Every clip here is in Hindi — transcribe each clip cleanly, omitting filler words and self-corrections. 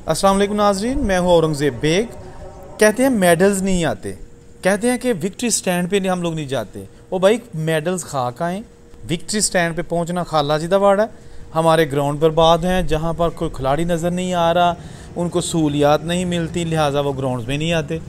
अस्सलाम वालेकुम नाजरीन, मैं हूँ औरंगज़ेब बेग। कहते हैं मेडल्स नहीं आते, कहते हैं कि विक्ट्री स्टैंड पे हम लोग नहीं जाते। ओ भाई, मेडल्स खा का हैं। विक्ट्री स्टैंड पे पहुँचना खाला जी दा वाड़ा है। हमारे ग्राउंड बर्बाद हैं, जहाँ पर कोई खिलाड़ी नज़र नहीं आ रहा, उनको सहूलियात नहीं मिलती, लिहाजा वो ग्राउंड में नहीं आते।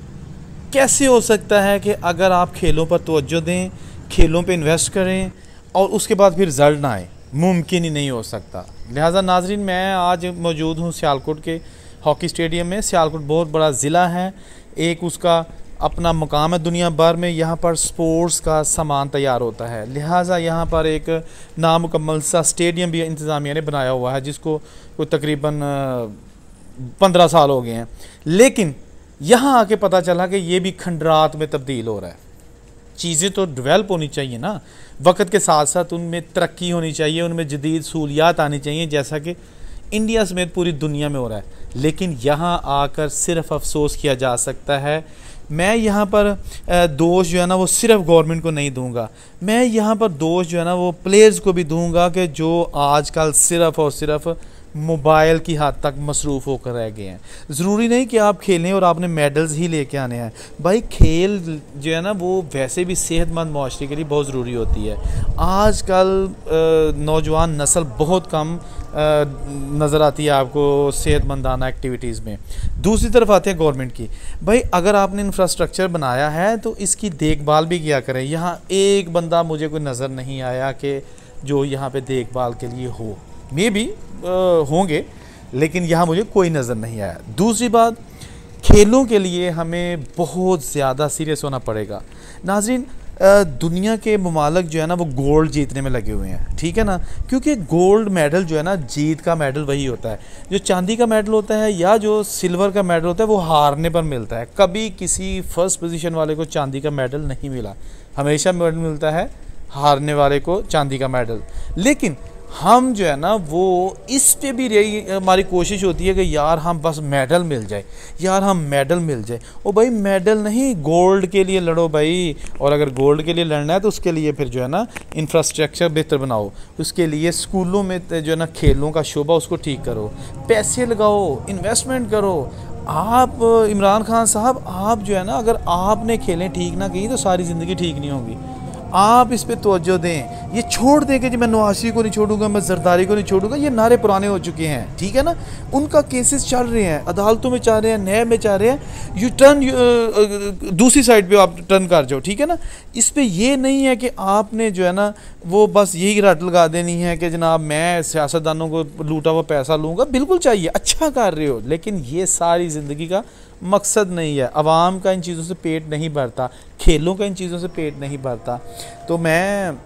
कैसे हो सकता है कि अगर आप खेलों पर तवज्जो दें, खेलों पे इन्वेस्ट करें और उसके बाद फिर रिज़ल्ट ना आए? मुमकिन ही नहीं हो सकता। लिहाजा नाजरीन, मैं आज मौजूद हूँ सियालकोट के हॉकी स्टेडियम में। सियालकोट बहुत बड़ा ज़िला है, एक उसका अपना मुकाम है दुनिया भर में। यहाँ पर स्पोर्ट्स का सामान तैयार होता है, लिहाजा यहाँ पर एक नामुकम्मल सा स्टेडियम भी इंतज़ामिया ने बनाया हुआ है, जिसको कोई तकरीबन 15 साल हो गए हैं। लेकिन यहाँ आके पता चला कि ये भी खंडरात में तब्दील हो रहा है। चीज़ें तो डेवलप होनी चाहिए ना, वक्त के साथ साथ उनमें तरक्की होनी चाहिए, उनमें जदीद सहूलियात आनी चाहिए, जैसा कि इंडिया समेत पूरी दुनिया में हो रहा है। लेकिन यहाँ आकर सिर्फ अफसोस किया जा सकता है। मैं यहाँ पर दोष जो है ना वो सिर्फ गवर्नमेंट को नहीं दूंगा, मैं यहाँ पर दोष जो है ना वो प्लेयर्स को भी दूंगा कि जो आजकल सिर्फ और सिर्फ मोबाइल की हद तक मसरूफ़ होकर रह गए हैं। ज़रूरी नहीं कि आप खेलें और आपने मेडल्स ही लेके आने हैं। भाई, खेल जो है ना वो वैसे भी सेहतमंद माशरे के लिए बहुत ज़रूरी होती है। आजकल नौजवान नस्ल बहुत कम नज़र आती है आपको सेहतमंदाना एक्टिविटीज़ में। दूसरी तरफ आते हैं गवर्नमेंट की। भाई, अगर आपने इंफ्रास्ट्रक्चर बनाया है तो इसकी देखभाल भी किया करें। यहाँ एक बंदा मुझे कोई नज़र नहीं आया कि जो यहाँ पे देखभाल के लिए हो। मे भी होंगे, लेकिन यहाँ मुझे कोई नज़र नहीं आया। दूसरी बात, खेलों के लिए हमें बहुत ज़्यादा सीरियस होना पड़ेगा। नाज़रीन, दुनिया के ममालिक जो है ना वो गोल्ड जीतने में लगे हुए हैं, ठीक है ना, क्योंकि गोल्ड मेडल जो है ना, जीत का मेडल वही होता है। जो चांदी का मेडल होता है या जो सिल्वर का मेडल होता है वो हारने पर मिलता है। कभी किसी फर्स्ट पोजीशन वाले को चांदी का मेडल नहीं मिला, हमेशा मेडल मिलता है हारने वाले को चांदी का मेडल। लेकिन हम जो है ना वो इस पे भी रही हमारी कोशिश होती है कि यार हम बस मेडल मिल जाए, यार हम मेडल मिल जाए। ओ भाई, मेडल नहीं, गोल्ड के लिए लड़ो भाई। और अगर गोल्ड के लिए लड़ना है तो उसके लिए फिर जो है ना इंफ्रास्ट्रक्चर बेहतर बनाओ, उसके लिए स्कूलों में जो है ना खेलों का शोबा उसको ठीक करो, पैसे लगाओ, इन्वेस्टमेंट करो। आप इमरान खान साहब, आप जो है ना अगर आपने खेलें ठीक ना की तो सारी ज़िंदगी ठीक नहीं होगी। आप इस पे तवज्जो दें। ये छोड़ दें कि जी मैं नवासी को नहीं छोड़ूंगा, मैं जरदारी को नहीं छोड़ूंगा, ये नारे पुराने हो चुके हैं, ठीक है ना। उनका केसेस चल रहे हैं, अदालतों में चाह रहे हैं, न्याय में चाह रहे हैं। यू टर्न दूसरी साइड पे आप टर्न कर जाओ, ठीक है ना। इस पे ये नहीं है कि आपने जो है ना वो बस यही रट लगा देनी है कि जनाब मैं सियासतदानों को लूटा हुआ पैसा लूँगा। बिल्कुल चाहिए, अच्छा कर रहे हो, लेकिन ये सारी ज़िंदगी का मकसद नहीं है। आवाम का इन चीज़ों से पेट नहीं भरता, खेलों का इन चीज़ों से पेट नहीं भरता। तो मैं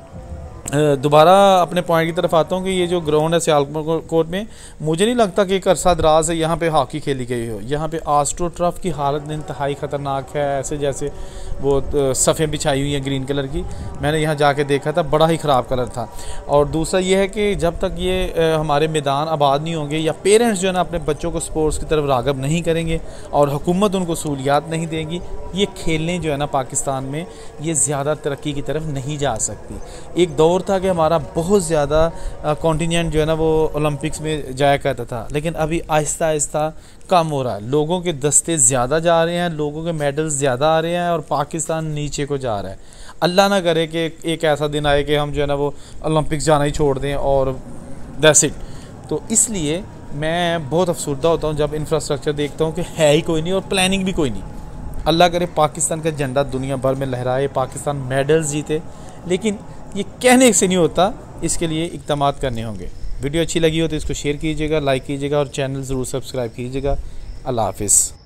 दोबारा अपने पॉइंट की तरफ आता हूँ कि ये जो ग्राउंड है सियालकोट में, मुझे नहीं लगता कि एक अरसा दराज से यहाँ पे हॉकी खेली गई हो। यहाँ पे आस्ट्रो टर्फ की हालत इंतहाई ख़तरनाक है, ऐसे जैसे वो सफ़ें बिछाई हुई हैं ग्रीन कलर की। मैंने यहाँ जाके देखा था, बड़ा ही ख़राब कलर था। और दूसरा ये है कि जब तक ये हमारे मैदान आबाद नहीं होंगे या पेरेंट्स जो है ना अपने बच्चों को स्पोर्ट्स की तरफ राग़िब नहीं करेंगे और हुकूमत उनको सहूलियात नहीं देगी, ये खेलें जो है ना पाकिस्तान में ये ज़्यादा तरक्की की तरफ नहीं जा सकती। एक दौर था कि हमारा बहुत ज़्यादा कॉन्टिनेंट जो है ना वो ओलंपिक्स में जाया करता था, लेकिन अभी आहिस्ता आहिस्ता कम हो रहा है। लोगों के दस्ते ज़्यादा जा रहे हैं, लोगों के मेडल्स ज़्यादा आ रहे हैं और पाकिस्तान नीचे को जा रहा है। अल्लाह ना करे कि एक ऐसा दिन आए कि हम जो है ना वो ओलंपिक्स जाना ही छोड़ दें और दैट्स इट। तो इसलिए मैं बहुत अफसरदा होता हूँ जब इंफ्रास्ट्रक्चर देखता हूँ कि है ही कोई नहीं और प्लानिंग भी कोई नहीं। अल्लाह करे पाकिस्तान का झंडा दुनिया भर में लहराए, पाकिस्तान मेडल्स जीते, लेकिन ये कहने से नहीं होता, इसके लिए इक़दामात करने होंगे। वीडियो अच्छी लगी हो तो इसको शेयर कीजिएगा, लाइक कीजिएगा और चैनल ज़रूर सब्सक्राइब कीजिएगा। अल्लाह हाफ़िज़।